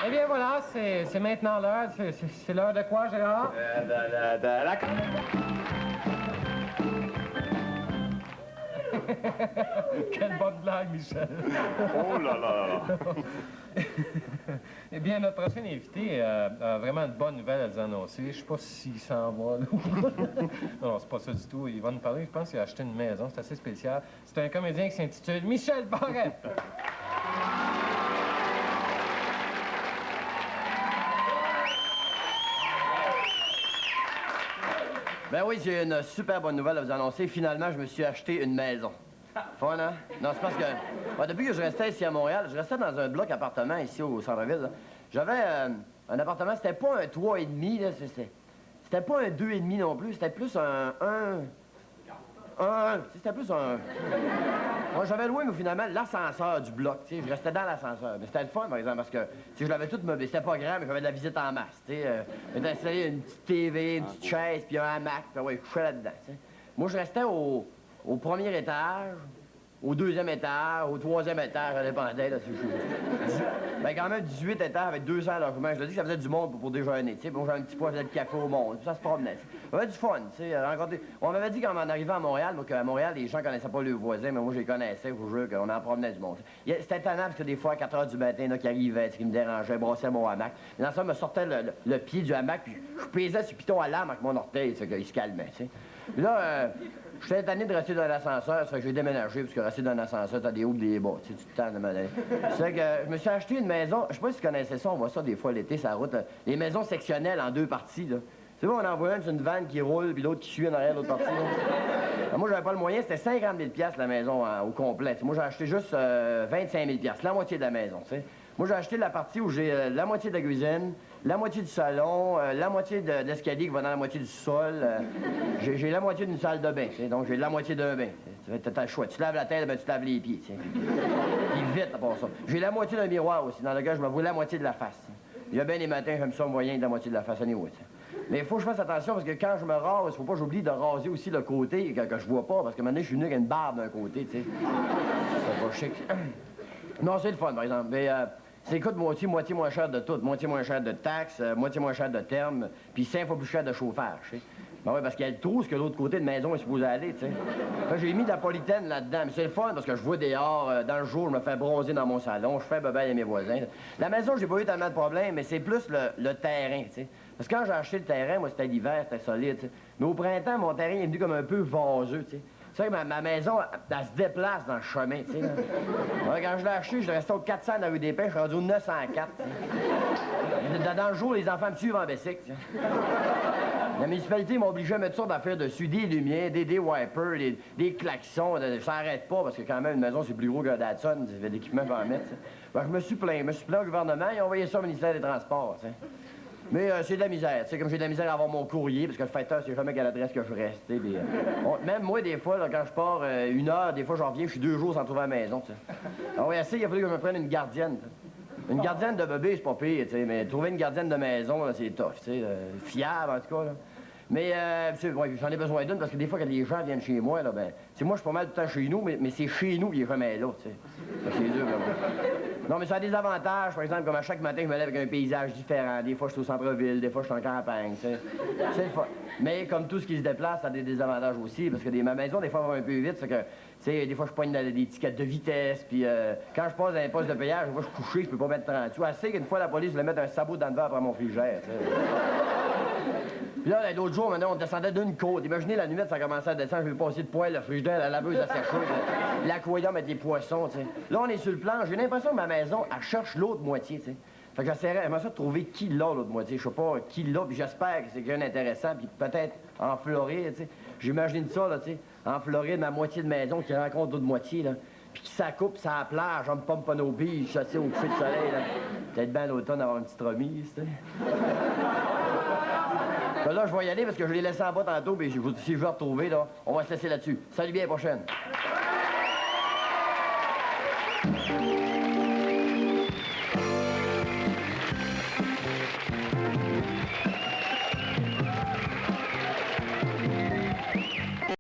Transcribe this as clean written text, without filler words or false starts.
Eh bien, voilà, c'est maintenant l'heure. C'est l'heure de quoi, Gérard? La... Quelle bonne blague, Michel. Oh là là là. Eh bien, notre prochain invité a vraiment une bonne nouvelle à nous annoncer. Je ne sais pas s'il s'en va, là. Non, c'est pas ça du tout. Il va nous parler, je pense qu'il a acheté une maison. C'est assez spécial. C'est un comédien qui s'intitule Michel Barrette. Ben oui, j'ai une super bonne nouvelle à vous annoncer. Finalement, je me suis acheté une maison. Fun, hein? Non, c'est parce que... Ouais, depuis que je restais ici à Montréal, je restais dans un bloc appartement ici au centre-ville, là. J'avais un appartement, c'était pas un 3,5, là, c'était pas un 2,5 non plus, c'était plus un 1. C'était plus un... Moi, j'avais loué, mais finalement, l'ascenseur du bloc, tu sais, je restais dans l'ascenseur. Mais c'était le fun, par exemple, parce que, si je l'avais tout meublé, c'était pas grand, mais j'avais de la visite en masse, tu sais. J'avais installé une petite TV, une petite chaise, puis un hamac, puis ouais, je couchais là-dedans, tu sais. Moi, je restais au premier étage, au deuxième étage, au troisième étage, ça dépendait, là, ben, quand même 18 étages avec 200 logements. Je l'ai dit que ça faisait du monde pour déjeuner, tu sais. Bon, j'avais un petit poids, j'avais le café au monde, ça se promenait. On avait du fun, tu sais, rencontrer... On m'avait dit quand on arrivait à Montréal, moi, qu'à Montréal, les gens connaissaient pas leurs voisins, mais moi, je les connaissais, je vous jure qu'on en promenait du monde. C'était étonnant parce que des fois, à 4 h du matin, là, qui arrivaient, qui me dérangeaient, brossaient mon hamac. Et dans ça, me sortait le pied du hamac, puis je pesais sur le piton à l'âme avec mon orteil, tu sais, qu'il se calmait, tu sais. Puis là, j'étais tanné de rester dans l'ascenseur, ça fait que j'ai déménagé, parce que rester dans l'ascenseur, t'as des hauts et des bas, tu sais, tu te tannes de me donner. C'est que je me suis acheté une maison, je sais pas si tu connaissais ça, on voit ça des fois l'été, sur la route, là, les maisons sectionnelles en deux parties, là. C'est bon, on en voit une, c'est une vanne qui roule, puis l'autre qui suit en arrière de l'autre partie, là. Moi, j'avais pas le moyen, c'était 50 000 la maison au complet. T'sais, moi, j'ai acheté juste 25 000 la moitié de la maison, tu sais. Moi, j'ai acheté la partie où j'ai la moitié de la cuisine, la moitié du salon, la moitié de l'escalier qui va dans la moitié du sol. J'ai la moitié d'une salle de bain, donc j'ai la moitié d'un bain. T'as le choix. Tu te laves la tête, ben tu te laves les pieds. Puis vite, à part ça. J'ai la moitié d'un miroir aussi, dans lequel je me vois la moitié de la face. Il y a bien les matins, j'aime ça moyen de la moitié de la face, anyway. Mais il faut que je fasse attention parce que quand je me rase, il faut pas que j'oublie de raser aussi le côté que je vois pas, parce que maintenant, je suis venu avec une barbe d'un côté, tu sais. C'est pas chic. Non, c'est le fun, par exemple. Mais c'est coûte moitié moins cher de tout. Moitié moins cher de taxes, moitié moins cher de termes, puis 5 fois plus cher de chauffage, tu sais. Ben oui, parce qu'il y a le trou, ce que l'autre côté de maison est supposé aller, tu sais. J'ai mis de la polythène là-dedans, mais c'est le fun parce que je vois dehors, dans le jour, je me fais bronzer dans mon salon, je fais bebelle à mes voisins. La maison, j'ai pas eu tellement de problèmes, mais c'est plus le terrain, tu sais. Parce que quand j'ai acheté le terrain, moi, c'était l'hiver, c'était solide, tu sais. Mais au printemps, mon terrain est venu comme un peu vaseux, tu sais. Tu sais, ma maison, elle se déplace dans le chemin, tu sais. Ouais, quand je l'ai acheté, je restais au 400 de la rue des Pins, je suis rendu au 904, tu sais. Dans le jour, les enfants me suivent en bicycle, tu sais. La municipalité m'obligeait à mettre ça d'affaires dessus, des lumières, des wipers, des klaxons. Ça n'arrête pas, parce que quand même, une maison, c'est plus gros qu'un Datsun, il y avait l'équipement pour en mettre, tu sais. Ben, je me suis plaint au gouvernement, ils ont envoyé ça au ministère des Transports, tu sais. Mais c'est de la misère, tu sais, comme j'ai de la misère à avoir mon courrier, parce que le facteur, c'est jamais quelle adresse que je reste, tu sais. Même moi, des fois, là, quand je pars 1 heure, des fois, j'en reviens, je suis 2 jours sans trouver à la maison, tu sais. Alors, oui, assez, il a fallu que je me prenne une gardienne, t'sais. Une gardienne de bébé, c'est pas pire, tu sais, mais trouver une gardienne de maison, là, c'est tough, tu sais, fiable, en tout cas, là. Mais ouais, j'en ai besoin d'une parce que des fois, quand les gens viennent chez moi, là, ben, moi, je suis pas mal tout le temps chez nous, mais c'est chez nous qui est jamais là, tu sais. C'est dur, là. Non, mais ça a des avantages, par exemple, comme à chaque matin, je me lève avec un paysage différent. Des fois, je suis au centre-ville, des fois, je suis en campagne, tu sais. C'est le fun. Mais comme tout ce qui se déplace, ça a des désavantages aussi, parce que ma maison, des fois, va un peu vite, c'est que, tu sais, des fois, je poigne des tickets de vitesse, puis quand je passe dans un poste de péage, des fois, je suis couché, je peux pas mettre 30 sous. Assez qu'une fois, la police voulait mettre un sabot dans le verre après mon frigère, tu sais. Puis là, l'autre jour, maintenant, on descendait d'une côte. Imaginez, la nuit, ça commençait à descendre, je vais passer de poêle, le frigidaire, la laveuse à sécher, l'aquarium avec les poissons, tu sais. Là, on est sur le plan. J'ai l'impression que ma maison, elle cherche l'autre moitié, tu sais. Fait que j'aimerais ça de trouver qui l'a, l'autre moitié. Je sais pas qui l'a, puis j'espère que c'est quelqu'un d'intéressant, puis peut-être en Floride, tu sais. J'imagine ça, là, tu sais. En Floride, ma moitié de maison qui rencontre l'autre moitié, là. Puis qui s'accoupe sur la plage, on me pompe pas nos billes, je suis au coucher de soleil, là. Peut-être bien l'automne avoir une petite remise, tu sais. Là, je vais y aller parce que je l'ai laissé en bas tantôt, mais si je veux retrouver, là, on va se laisser là-dessus. Salut bien, à la prochaine.